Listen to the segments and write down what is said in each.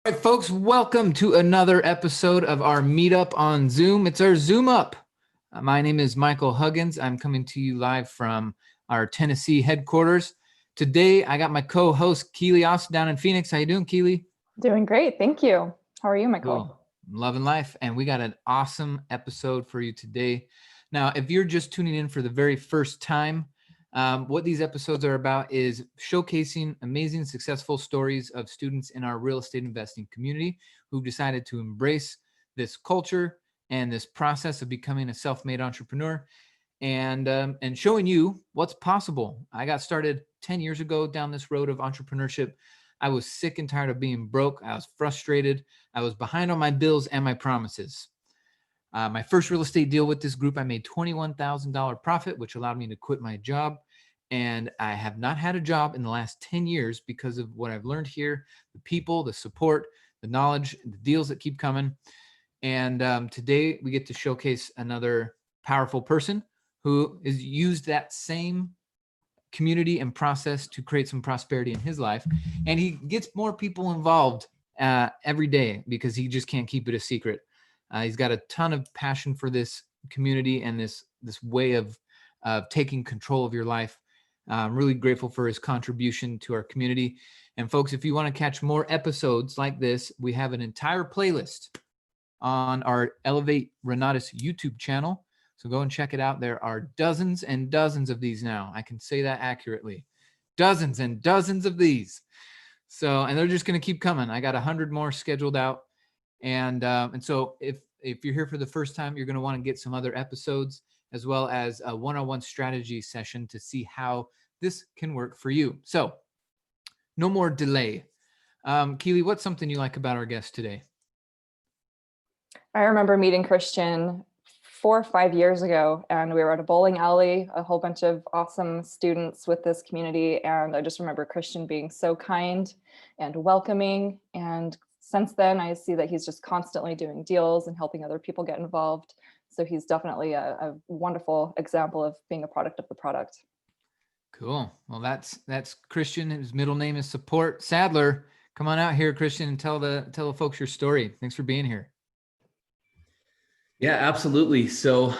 All right, folks, welcome to another episode of our meetup on Zoom. It's our Zoom Up. My name is Michael Huggins. I'm coming to you live from our Tennessee headquarters. Today, I got my co-host, Keely Austin, down in Phoenix. How you doing, Keely? Doing great. Thank you. How are you, Michael? Cool. Loving life. And we got an awesome episode for you today. Now, if you're just tuning in for the very first time, what these episodes are about is showcasing amazing, successful stories of students in our real estate investing community who've decided to embrace this culture and this process of becoming a self-made entrepreneur, and showing you what's possible. I got started 10 years ago down this road of entrepreneurship. I was sick and tired of being broke. I was frustrated. I was behind on my bills and my promises. My first real estate deal with this group, I made $21,000 profit, which allowed me to quit my job. And I have not had a job in the last 10 years because of what I've learned here, the people, the support, the knowledge, the deals that keep coming. And today we get to showcase another powerful person who has used that same community and process to create some prosperity in his life. And he gets more people involved every day because he just can't keep it a secret. He's got a ton of passion for this community and this way of taking control of your life. I'm really grateful for his contribution to our community. And folks, if you want to catch more episodes like this, we have an entire playlist on our Elevate Renatus YouTube channel. So go and check it out. There are dozens and dozens of these now. I can say that accurately. Dozens and dozens of these. So, and they're just going to keep coming. I got 100 more scheduled out. And so if you're here for the first time, you're going to want to get some other episodes as well as a one-on-one strategy session to see how this can work for you. So no more delay. Keely, what's something you like about our guest today? I remember meeting Christian 4 or 5 years ago, and we were at a bowling alley, a whole bunch of awesome students with this community. And I just remember Christian being so kind and welcoming. And since then, I see that he's just constantly doing deals and helping other people get involved. So he's definitely a wonderful example of being a product of the product. Cool. Well, that's Christian. His middle name is Support Sadler. Come on out here, Christian, and tell the folks your story. Thanks for being here. Yeah, absolutely. So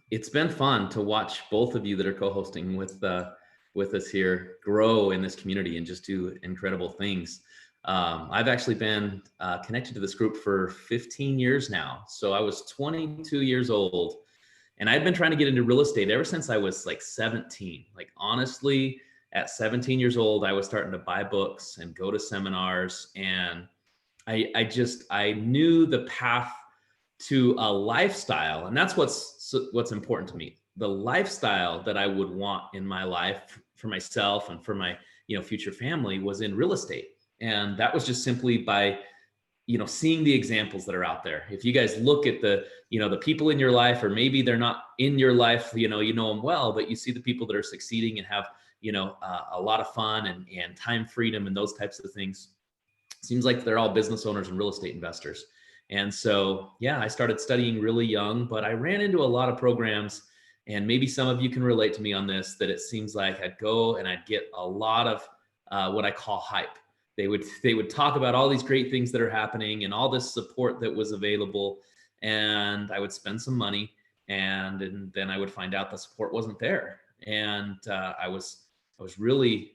it's been fun to watch both of you that are co-hosting with us here grow in this community and just do incredible things. I've actually been connected to this group for 15 years now. So I was 22 years old, and I've been trying to get into real estate ever since I was like 17. Like honestly, at 17 years old, I was starting to buy books and go to seminars, and I knew the path to a lifestyle, and that's what's important to me. The lifestyle that I would want in my life for myself and for my future family was in real estate. And that was just simply by, seeing the examples that are out there. If you guys look at the people in your life, or maybe they're not in your life, you know them well, but you see the people that are succeeding and have, a lot of fun and time freedom and those types of things. Seems like they're all business owners and real estate investors. And so, yeah, I started studying really young, but I ran into a lot of programs, and maybe some of you can relate to me on this, that it seems like I'd go and I'd get a lot of what I call hype. They would talk about all these great things that are happening and all this support that was available. And I would spend some money, and then I would find out the support wasn't there. And I was really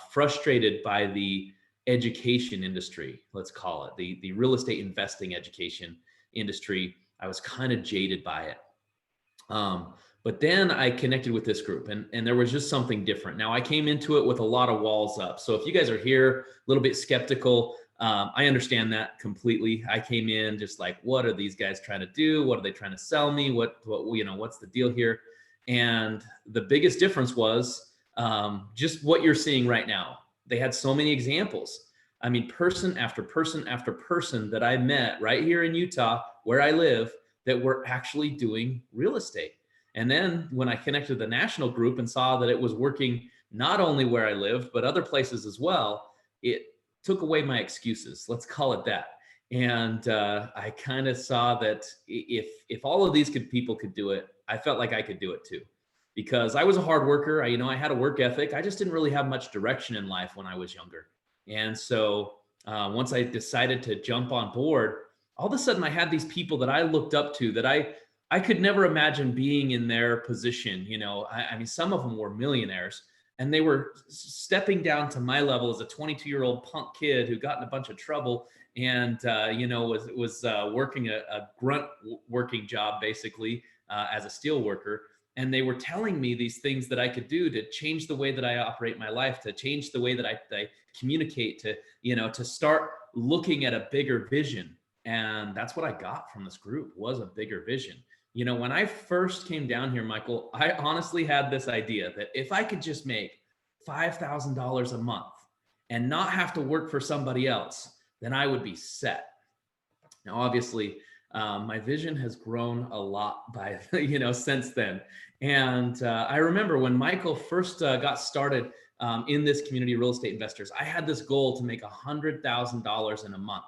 frustrated by the education industry, let's call it, the real estate investing education industry. I was kind of jaded by it. But then I connected with this group, and there was just something different. Now I came into it with a lot of walls up. So if you guys are here a little bit skeptical, I understand that completely. I came in just like, what are these guys trying to do? What are they trying to sell me? What what's the deal here? And the biggest difference was just what you're seeing right now. They had so many examples. I mean, person after person after person that I met right here in Utah, where I live, that were actually doing real estate. And then when I connected to the national group and saw that it was working not only where I lived, but other places as well, it took away my excuses. Let's call it that. And I kind of saw that if all of these people could do it, I felt like I could do it too. Because I was a hard worker. I had a work ethic. I just didn't really have much direction in life when I was younger. And so once I decided to jump on board, all of a sudden I had these people that I looked up to that I could never imagine being in their position. I mean, some of them were millionaires, and they were stepping down to my level as a 22-year-old punk kid who got in a bunch of trouble and was working a grunt working job basically as a steel worker. And they were telling me these things that I could do to change the way that I operate my life, to change the way that I communicate, to start looking at a bigger vision. And that's what I got from this group, was a bigger vision. When I first came down here, Michael, I honestly had this idea that if I could just make $5,000 a month and not have to work for somebody else, then I would be set. Now, obviously, my vision has grown a lot by, since then. And I remember when Michael first got started in this community of real estate investors, I had this goal to make $100,000 in a month.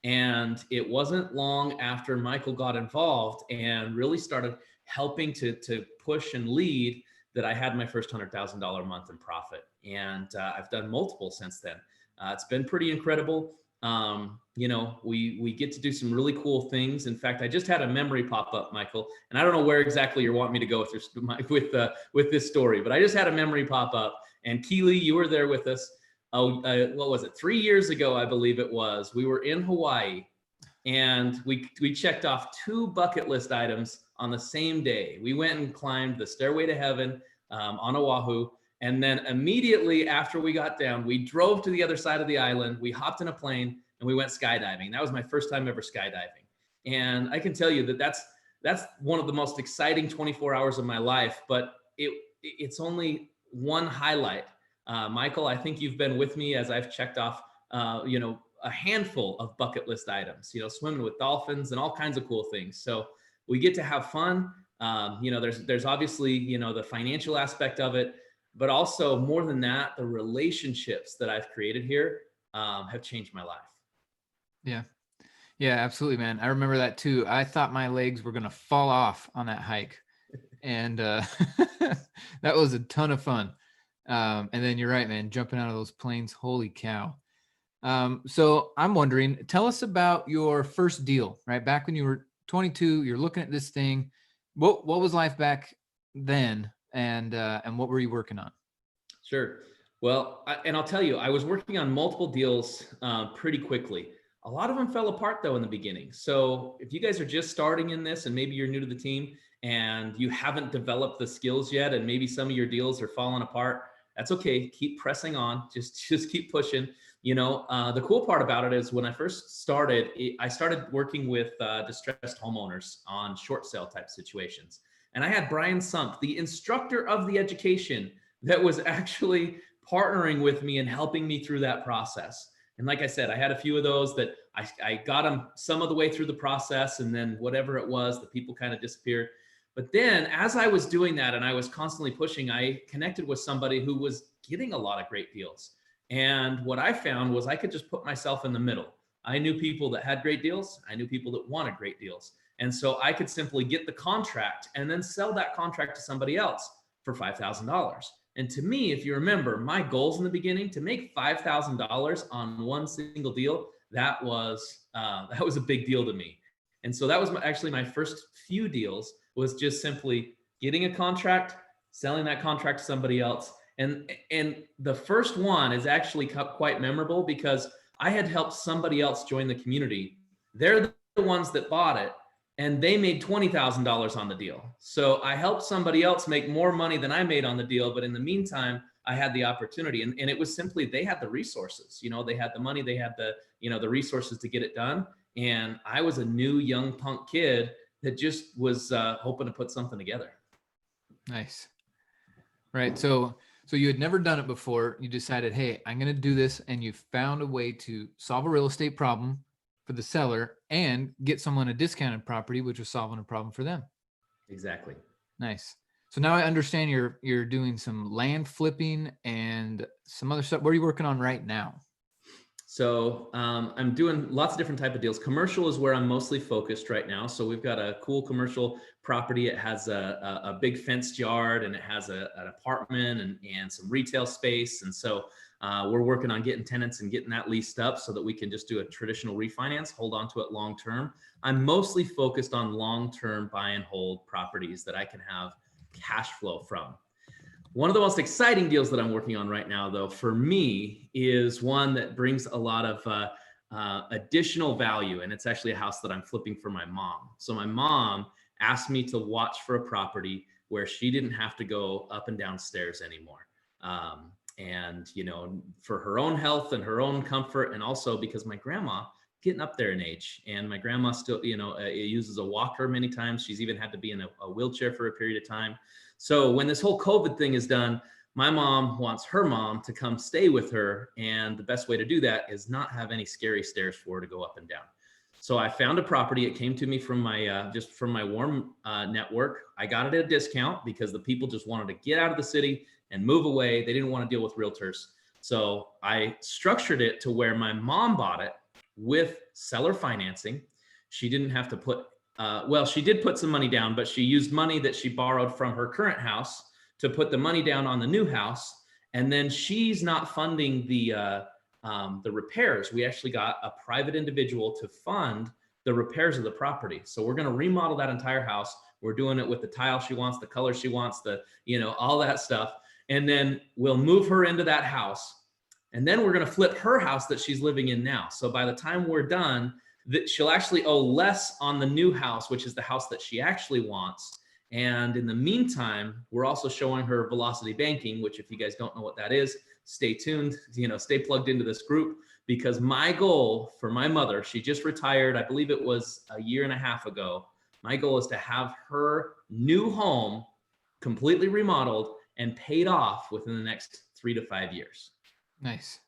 And it wasn't long after Michael got involved and really started helping to push and lead that I had my first $100,000 a month in profit. And I've done multiple since then. It's been pretty incredible. We get to do some really cool things. In fact, I just had a memory pop up, Michael, and I don't know where exactly you're wanting me to go with this story, but I just had a memory pop up. And Keely, you were there with us. What was it? 3 years ago, I believe it was. We were in Hawaii, and we checked off 2 bucket list items on the same day. We went and climbed the Stairway to Heaven on Oahu. And then immediately after we got down, we drove to the other side of the island. We hopped in a plane and we went skydiving. That was my first time ever skydiving. And I can tell you that that's one of the most exciting 24 hours of my life, but it's only one highlight. Michael, I think you've been with me as I've checked off, a handful of bucket list items, swimming with dolphins and all kinds of cool things. So we get to have fun. There's obviously, the financial aspect of it, but also more than that, the relationships that I've created here have changed my life. Yeah, absolutely, man. I remember that too. I thought my legs were going to fall off on that hike. And that was a ton of fun. And then you're right, man, jumping out of those planes. Holy cow. So I'm wondering, tell us about your first deal, right? Back when you were 22, you're looking at this thing. What was life back then? And what were you working on? Sure. Well, I'll tell you, I was working on multiple deals pretty quickly. A lot of them fell apart though in the beginning. So if you guys are just starting in this and maybe you're new to the team and you haven't developed the skills yet, and maybe some of your deals are falling apart, that's okay. Keep pressing on. Just keep pushing. The cool part about it is when I first started, I started working with distressed homeowners on short sale type situations. And I had Brian Sunk, the instructor of the education, that was actually partnering with me and helping me through that process. And like I said, I had a few of those that I got them some of the way through the process, and then whatever it was, the people kind of disappeared. But then as I was doing that and I was constantly pushing, I connected with somebody who was getting a lot of great deals. And what I found was I could just put myself in the middle. I knew people that had great deals. I knew people that wanted great deals. And so I could simply get the contract and then sell that contract to somebody else for $5,000. And to me, if you remember, my goals in the beginning to make $5,000 on one single deal, that was a big deal to me. And so that was actually my first few deals, was just simply getting a contract, selling that contract to somebody else. And the first one is actually quite memorable because I had helped somebody else join the community. They're the ones that bought it, and they made $20,000 on the deal. So I helped somebody else make more money than I made on the deal. But in the meantime, I had the opportunity, and it was simply, they had the resources, they had the money, they had the resources to get it done. And I was a new young punk kid that just was hoping to put something together. Nice. Right. So you had never done it before. You decided, hey, I'm going to do this. And you found a way to solve a real estate problem for the seller and get someone a discounted property, which was solving a problem for them. Exactly. Nice. So now I understand you're doing some land flipping and some other stuff. What are you working on right now? So I'm doing lots of different type of deals. Commercial is where I'm mostly focused right now. So we've got a cool commercial property. It has a big fenced yard, and it has an apartment and some retail space. And so We're working on getting tenants and getting that leased up so that we can just do a traditional refinance, hold on to it long term. I'm mostly focused on long-term buy and hold properties that I can have cash flow from. One of the most exciting deals that I'm working on right now, though, for me, is one that brings a lot of additional value. And it's actually a house that I'm flipping for my mom. So my mom asked me to watch for a property where she didn't have to go up and down stairs anymore. And, you know, for her own health and her own comfort, and also because my grandma getting up there in age, and my grandma still, you know, uses a walker many times. She's even had to be in a wheelchair for a period of time. So when this whole COVID thing is done, my mom wants her mom to come stay with her. And the best way to do that is not have any scary stairs for her to go up and down. So I found a property. It came to me from my, just from my warm network. I got it at a discount because the people just wanted to get out of the city and move away. They didn't want to deal with realtors. So I structured it to where my mom bought it with seller financing. She didn't have to put, well, she did put some money down, but she used money that she borrowed from her current house to put the money down on the new house. And then she's not funding the repairs. We actually got a private individual to fund the repairs of the property. So we're going to remodel that entire house. We're doing it with the tile she wants, the color she wants, the, you know, all that stuff. And then we'll move her into that house. And then we're going to flip her house that she's living in now. So by the time we're done, that she'll actually owe less on the new house, which is the house that she actually wants. And in the meantime, we're also showing her velocity banking, which if you guys don't know what that is, stay tuned, you know, stay plugged into this group, because my goal for my mother, she just retired, I believe it was a year and a half ago. My goal is to have her new home completely remodeled and paid off within the next 3 to 5 years. Nice.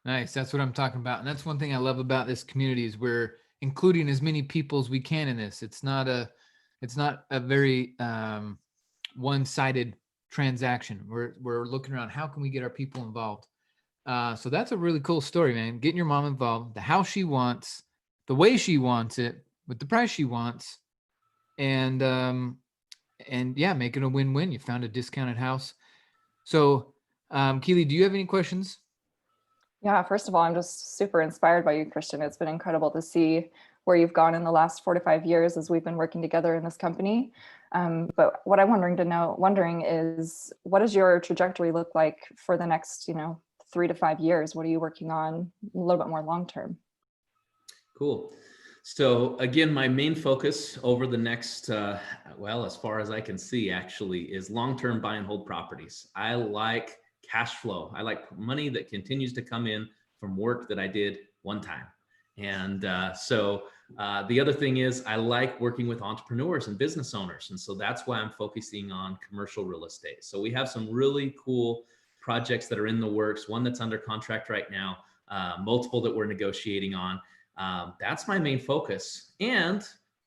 Nice. That's what I'm talking about. And that's one thing I love about this community is we're including as many people as we can in this. It's not a very one-sided transaction. We're looking around, how can we get our people involved? So that's a really cool story, man. Getting your mom involved, the house she wants, the way she wants it, with the price she wants, and yeah, making a win-win. You found a discounted house. So Keely, do you have any questions? Yeah, first of all, I'm just super inspired by you, Christian. It's been incredible to see where you've gone in the last 4 to 5 years as we've been working together in this company. But what I'm wondering is, what does your trajectory look like for the next, 3 to 5 years? What are you working on a little bit more long-term? Cool. So again, my main focus over the next, well, as far as I can see, actually, is long-term buy and hold properties. I like cash flow. I like money that continues to come in from work that I did one time. And so the other thing is I like working with entrepreneurs and business owners. And so that's why I'm focusing on commercial real estate. So we have some really cool projects that are in the works, one that's under contract right now, multiple that we're negotiating on. That's my main focus. And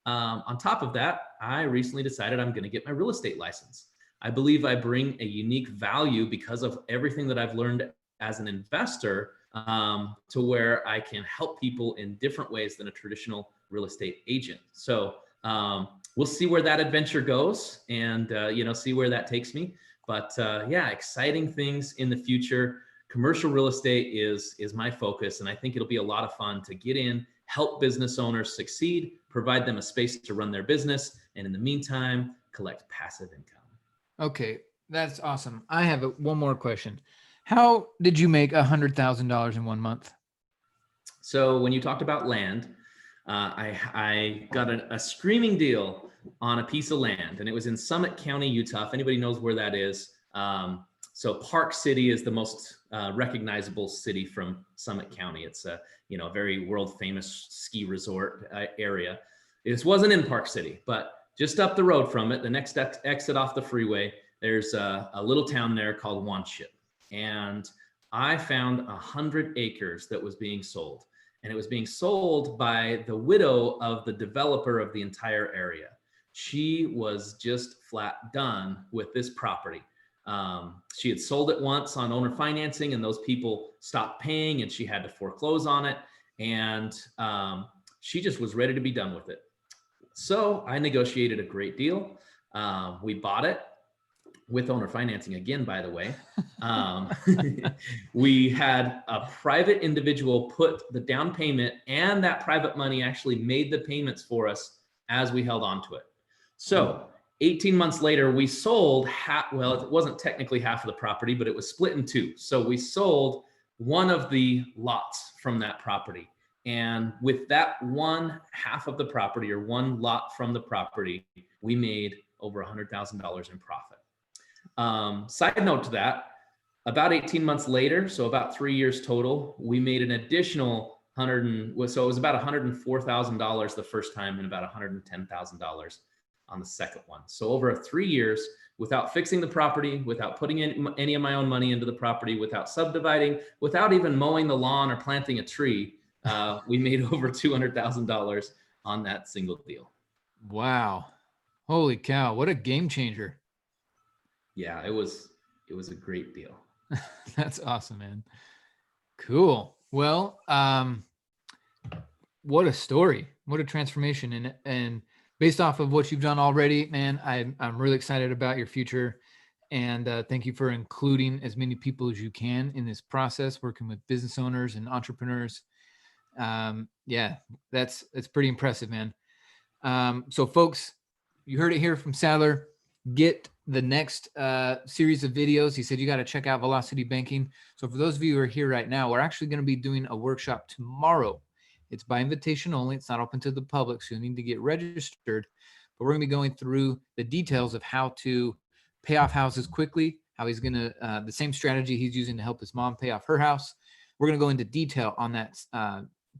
on top of that, I recently decided I'm going to get my real estate license. I believe I bring a unique value because of everything that I've learned as an investor, to where I can help people in different ways than a traditional real estate agent. So we'll see where that adventure goes and, see where that takes me. But yeah, exciting things in the future. Commercial real estate is my focus. And I think it'll be a lot of fun to get in, help business owners succeed, provide them a space to run their business, and in the meantime, collect passive income. Okay, that's awesome. I have one more question. How did you make $100,000 in 1 month? So when you talked about land, I got a screaming deal on a piece of land, and it was in Summit County, Utah. If anybody knows where that is. So Park City is the most recognizable city from Summit County. It's a very world famous ski resort area. This wasn't in Park City, but just up the road from it, the next exit off the freeway, there's a little town there called Wanship. And I found 100 acres that was being sold. And it was being sold by the widow of the developer of the entire area. She was just flat done with this property. She had sold it once on owner financing, and those people stopped paying, and she had to foreclose on it. And she just was ready to be done with it. So I negotiated a great deal. We bought it. with owner financing again, by the way. We had a private individual put the down payment, and that private money actually made the payments for us as we held on to it. So 18 months later, we sold well, it wasn't technically half of the property, but it was split in two. So we sold one of the lots from that property. And with that one half of the property, or one lot from the property, we made over $100,000 in profit. Side note to that, about 18 months later, so about 3 years total, we made an additional so it was about $104,000 the first time, and about $110,000 on the second one. So over 3 years, without fixing the property, without putting in any of my own money into the property, without subdividing, without even mowing the lawn or planting a tree, we made over $200,000 on that single deal. Wow. Holy cow. What a game changer. Yeah, it was a great deal. That's awesome, man. Cool. Well, what a story. What a transformation. And based off of what you've done already, man, I'm really excited about your future. And thank you for including as many people as you can in this process, working with business owners and entrepreneurs. Yeah, it's pretty impressive, man. So folks, you heard it here from Sadler. Get the next series of videos. He said you got to check out Velocity Banking. So for those of you who are here right now, we're actually going to be doing a workshop tomorrow. It's by invitation only. It's not open to the public, so you need to get registered. But we're going to be going through the details of how to pay off houses quickly, how he's going to, the same strategy he's using to help his mom pay off her house. We're going to go into detail on that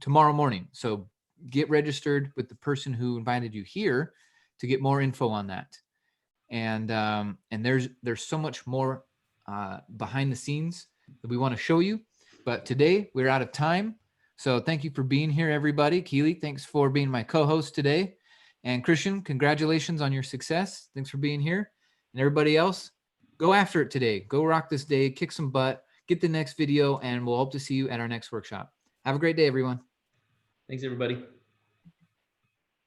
tomorrow morning. So get registered with the person who invited you here to get more info on that. And there's so much more behind the scenes that we want to show you. But today we're out of time. So thank you for being here, everybody. Keely, thanks for being my co-host today. And Christian, congratulations on your success. Thanks for being here. And everybody else, go after it today. Go rock this day, kick some butt, get the next video, and we'll hope to see you at our next workshop. Have a great day, everyone. Thanks, everybody.